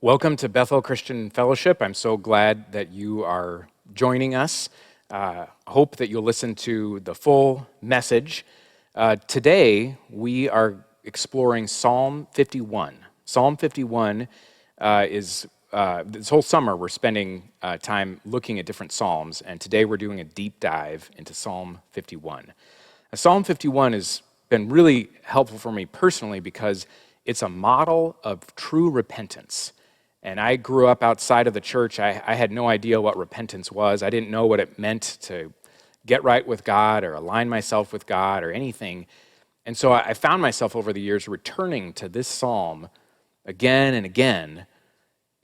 Welcome to Bethel Christian Fellowship. I'm so glad that you are joining us. Hope that you'll listen to the full message. Today, we are exploring Psalm 51. Psalm 51 is, this whole summer, we're spending time looking at different Psalms, and today we're doing a deep dive into Psalm 51. Psalm 51 has been really helpful for me personally because it's a model of true repentance. And I grew up outside of the church. I had no idea what repentance was. I didn't know what it meant to get right with God or align myself with God or anything. And so I found myself over the years returning to this psalm again and again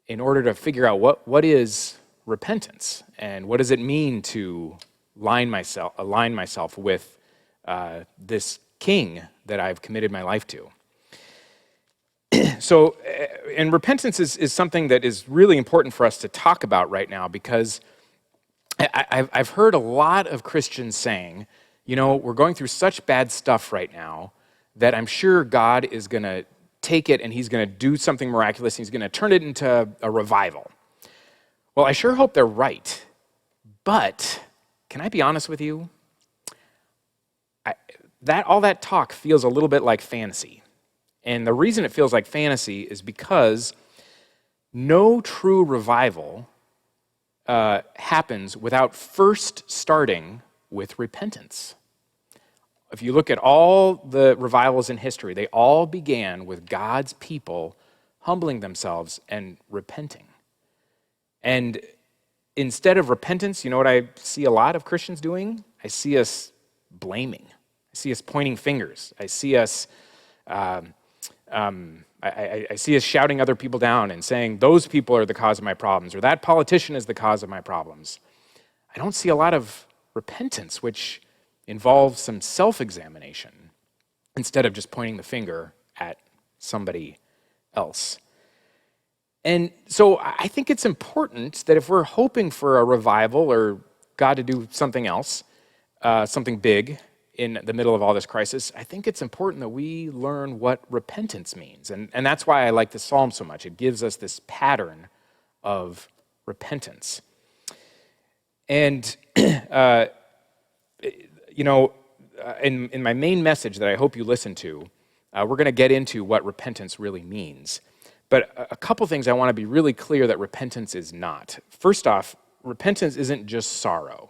in order to figure out what is repentance and what does it mean to align myself with this king that I've committed my life to. So, and repentance is something that is really important for us to talk about right now because I've heard a lot of Christians saying, you know, we're going through such bad stuff right now that I'm sure God is going to take it and he's going to do something miraculous. And he's going to turn it into a revival. Well, I sure hope they're right. But can I be honest with you? All that talk feels a little bit like fantasy. And the reason it feels like fantasy is because no true revival happens without first starting with repentance. If you look at all the revivals in history, they all began with God's people humbling themselves and repenting. And instead of repentance, you know what I see a lot of Christians doing? I see us blaming. I see us pointing fingers. I see us I see us shouting other people down and saying, those people are the cause of my problems, or that politician is the cause of my problems. I don't see a lot of repentance, which involves some self-examination instead of just pointing the finger at somebody else. And so I think it's important that if we're hoping for a revival or God to do something else, something big, in the middle of all this crisis, I think it's important that we learn what repentance means. And that's why I like this psalm so much. It gives us this pattern of repentance. And, in my main message that I hope you listen to, we're going to get into what repentance really means. But a couple things I want to be really clear that repentance is not. First off, repentance isn't just sorrow,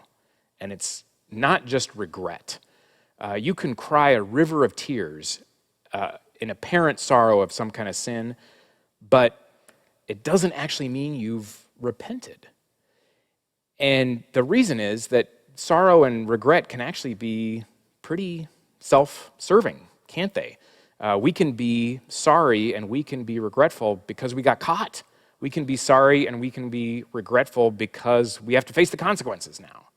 and it's not just regret. You can cry a river of tears in apparent sorrow of some kind of sin, but it doesn't actually mean you've repented. And the reason is that sorrow and regret can actually be pretty self-serving, can't they? We can be sorry and we can be regretful because we got caught. We can be sorry and we can be regretful because we have to face the consequences now.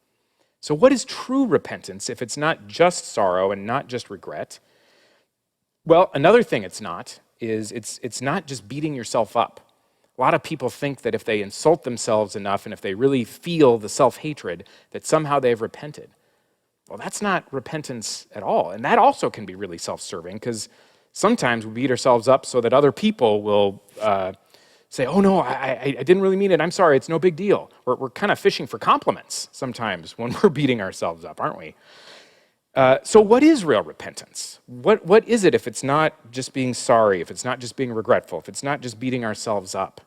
So what is true repentance if it's not just sorrow and not just regret? Well, another thing it's not is it's not just beating yourself up. A lot of people think that if they insult themselves enough and if they really feel the self-hatred, that somehow they've repented. Well, that's not repentance at all. And that also can be really self-serving because sometimes we beat ourselves up so that other people will say, oh no, I didn't really mean it. I'm sorry, it's no big deal. We're kind of fishing for compliments sometimes when we're beating ourselves up, aren't we? So what is real repentance? What is it if it's not just being sorry, if it's not just being regretful, if it's not just beating ourselves up?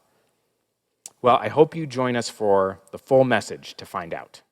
Well, I hope you join us for the full message to find out.